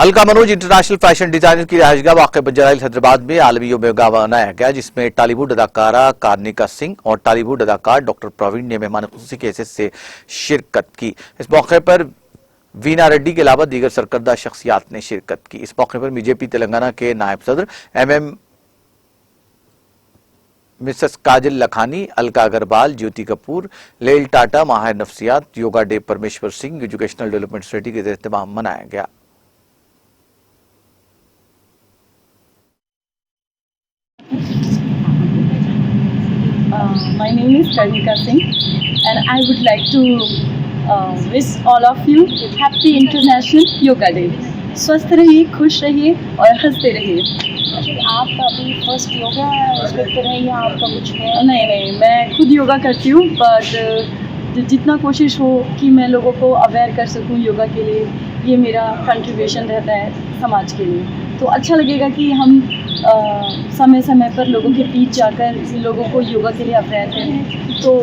Alka Manoj international fashion designer की रिहायशगाह वाक़ Banjara hills Hyderabad में आलमी योगा मनाया गया, जिसमें टॉलीवुड अदाकारा कार्निका सिंह और टॉलीवुड अदाकार डॉक्टर प्रवीण ने मेहमान खुसूसी की हैसियत से शिरकत की। इस मौके पर वीना रेड्डी के अलावा दीगर सरकर्दा शख्सियात ने शिरकत की। इस मौके पर बीजेपी तेलंगाना के नायब सदर एमएम मिसेस काजल लखानी, अलका अग्रवाल, ज्योति कपूर, लेल टाटा, माहिर नफ्सियात, योगा डे परमेश्वर सिंह एजुकेशनल डेवलपमेंट सोसाइटी के एहतमाम मनाया गया। My name is Karnika Singh and I would like to wish all of you Happy International Yoga Day. स्वस्थ रहिए, खुश रहिए और हंसते रहिए। आप अभी फर्स्ट योगा इंस्ट्रक्टर हैं या आपका कुछ है? नहीं, मैं खुद योगा करती हूँ, बट जितना कोशिश हो कि मैं लोगों को अवेयर कर सकूँ योगा के लिए, ये मेरा कंट्रीब्यूशन रहता है समाज के लिए। तो अच्छा लगेगा कि हम समय समय पर लोगों के बीच जाकर लोगों को योगा के लिए अवेयर करें, तो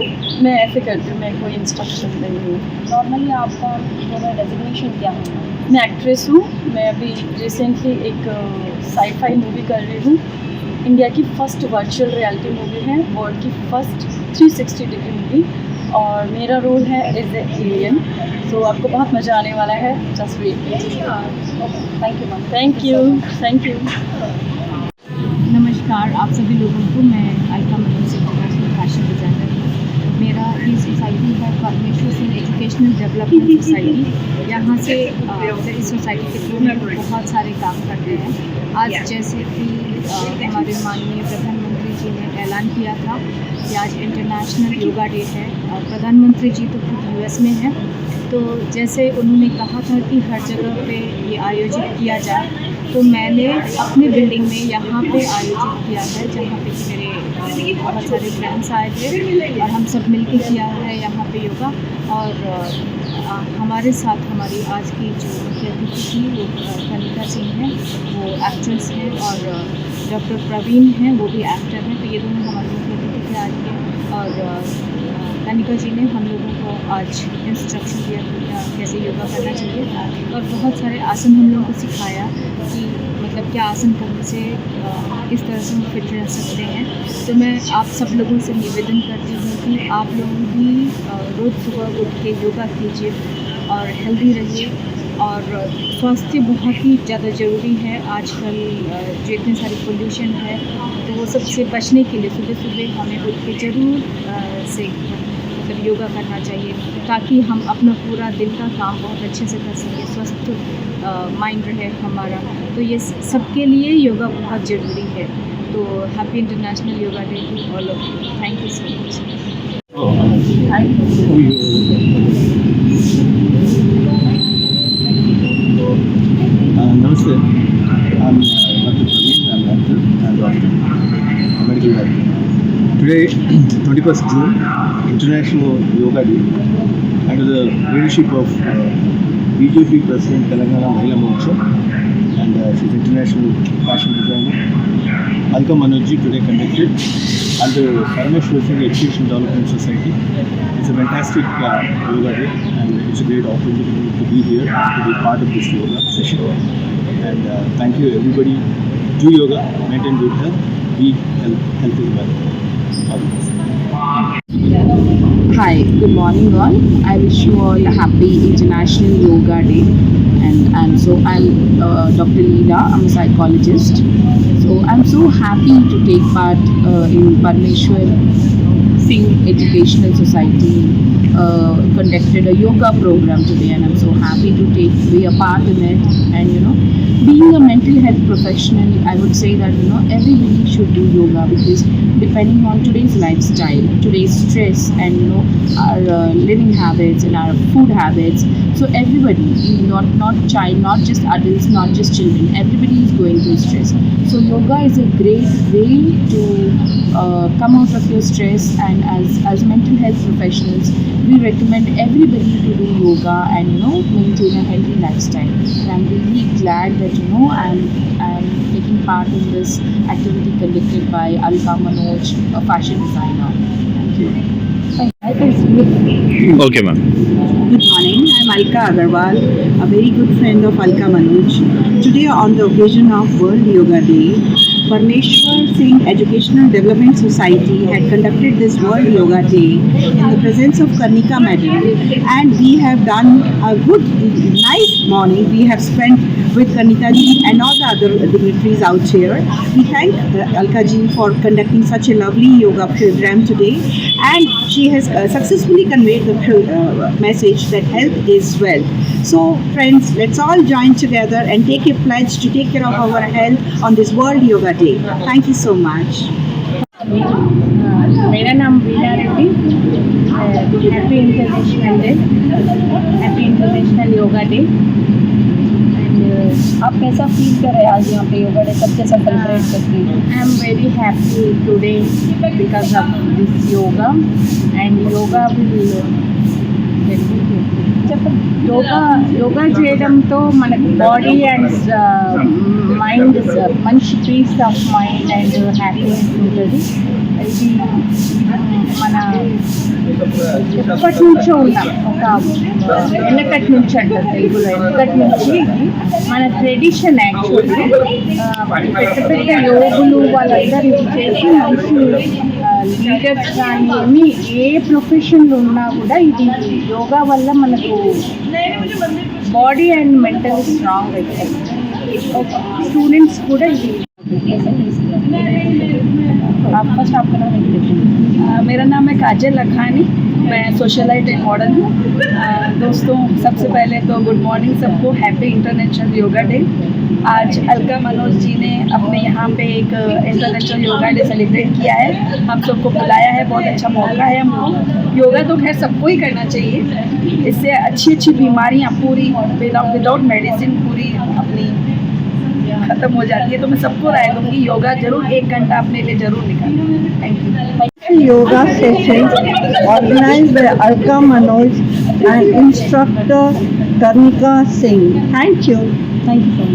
मैं ऐसे करती हूँ। मैं कोई इंस्ट्रक्शन नहीं हूँ। नॉर्मली आपका योगा डेजिग्नेशन क्या है? मैं एक्ट्रेस हूँ। मैं अभी रिसेंटली एक साई-फाई मूवी कर रही हूँ। इंडिया की फर्स्ट वर्चुअल रियलिटी मूवी है, वर्ल्ड की फर्स्ट 360 डिग्री मूवी, और मेरा रोल है एज ए एलियन। तो आपको बहुत मज़ा आने वाला है। Just wait. Thank you ma'am. Thank you. नमस्कार आप सभी लोगों को। मैं Alka Manoj international fashion designer हूँ। मेरा ये सोसाइटी है परमेश्वर सिंह एजुकेशनल डेवलपमेंट सोसाइटी। यहाँ से इस सोसाइटी के थ्रू हम बहुत सारे काम करते हैं। आज जैसे कि हमारे माननीय प्रधानमंत्री जी ने ऐलान किया था कि आज इंटरनेशनल योगा डे है। प्रधानमंत्री जी तो खुद यूएस में है, तो जैसे उन्होंने कहा था कि हर जगह पे ये आयोजित किया जाए, तो मैंने अपने बिल्डिंग में यहाँ पे आयोजित किया है, जहाँ पे कि मेरे बहुत सारे फ्रेंड्स आए थे और हम सब मिलके किया है यहाँ पे योगा। और हमारे साथ हमारी आज की जो मुख्य अतिथि थी वो कार्निका सिंह हैं, वो एक्ट्रेस हैं, और डॉक्टर प्रवीण हैं, वो भी एक्टर हैं। तो ये दोनों हमारे मुख्य अतिथि थे आज के। और कार्निका जी ने हम लोगों को आज इंस्ट्रक्शन दिया कैसे योगा करना चाहिए, और बहुत सारे आसन हम लोगों को सिखाया कि मतलब क्या आसन करने से किस तरह से हम फिट रह सकते हैं। तो मैं आप सब लोगों से निवेदन करती हूँ कि आप लोग भी रोज़ सुबह उठ के योगा कीजिए और हेल्दी रहिए। और स्वास्थ्य बहुत ही ज़्यादा ज़रूरी है आजकल, जो इतने सारे पोल्यूशन है, तो वो सबसे बचने के लिए सुबह सुबह हमें उठ के ज़रूर से मतलब योगा करना चाहिए, ताकि हम अपना पूरा दिन का काम बहुत अच्छे से कर सकें, स्वस्थ माइंड रहे हमारा। तो ये सबके लिए योगा बहुत ज़रूरी है। तो happy international yoga day to all of you. Thank you so much. Namaste. I'm Dr. Praveen. I'm an actor and doctor, a medical doctor. Today, 21st June, International Yoga Day, under the leadership of BJP President Telangana Mahila Moksha, and she's international fashion designer, Alka Manoj today conducted under Parameshwar Singh Education Development Society. It's a fantastic yoga day, and it's a great opportunity to be here, to be part of this yoga session. And thank you everybody. Do yoga, maintain good health, be healthy as well. All the best. Hi, good morning all. I wish you all a happy International Yoga Day. And I'm Dr. Leela, I'm a psychologist. So I'm so happy to take part in Parmeshwar Singh Educational Society conducted a yoga program today, and I'm so happy to be a part in it. And being a mental health professional, I would say that everybody should do yoga, because depending on today's lifestyle, today's stress, and our living habits and our food habits, so everybody, not just adults, not just children, everybody is going through stress. So yoga is a great way to come out of your stress, and as mental health professionals, we recommend everybody to do yoga and maintain a healthy lifestyle. And I'm really glad that I'm taking part in this activity conducted by Alka Manoj, a fashion designer. Thank you. Okay, ma'am. Good morning. I'm Alka Agarwal, a very good friend of Alka Manoj. Today, on the occasion of World Yoga Day, Parmeshwar Singh Educational Development Society had conducted this World Yoga Day in the presence of Karnika Madam, and we have done a good, nice morning. We have spent with Karnika ji and all the other dignitaries out here. We thank Alka ji for conducting such a lovely yoga program today, and she has successfully conveyed the message that health is wealth. So friends, let's all join together and take a pledge to take care of our health on this World Yoga Day. Thank you so much. मेरा नाम Veena Reddy. Happy international day, happy international yoga day. And आप कैसा feel कर रहे हैं आज यहाँ पे योगा डे सब कैसा सेलिब्रेट करके? I am very happy today because of this yoga and yoga will yoga చేయడంతో మనకి బాడీ అండ్ మైండ్ మంచి peace of mind and happiness ఉంటుంది. ఇది మన ఎప్పటి నుంచో ఉన్నాం, ఒక వెనకటి నుంచి అంటారు తెలుగులో, వెనకటి నుంచి మన ట్రెడిషన్. యాక్చువల్లీ పెద్ద పెద్ద యోగులు వాళ్ళందరూ ఇది చేసి మంచి లీడర్స్ కానీ ఏమి ఏ ప్రొఫెషన్లో ఉన్నా కూడా ఇది యోగా వల్ల మనకు బాడీ అండ్ మెంటల్ స్ట్రాంగ్ అవుతుంది. స్టూडेंट्स కూడా ఇది फर्स्ट आपका नाम मेरा नाम है काजल लखानी, मैं सोशलाइट एंड मॉडल हूँ। दोस्तों, सबसे पहले तो गुड मॉर्निंग सबको, हैप्पी इंटरनेशनल योगा डे। आज अलका मनोज जी ने अपने यहाँ पे एक इंटरनेशनल योगा डे सेलिब्रेट किया है, हम सबको बुलाया है, बहुत अच्छा मौका है हमको। योगा तो खैर सबको ही करना चाहिए, इससे अच्छी अच्छी बीमारियाँ पूरी विदाउट मेडिसिन पूरी अपनी खत्म हो जाती है। तो मैं सबको राय दूंगी योगा जरूर 1 घंटा अपने लिए जरूर निकालें। Thank you. Yoga session organized by Alka Manoj and instructor Karnika Singh. Thank you. Thank you.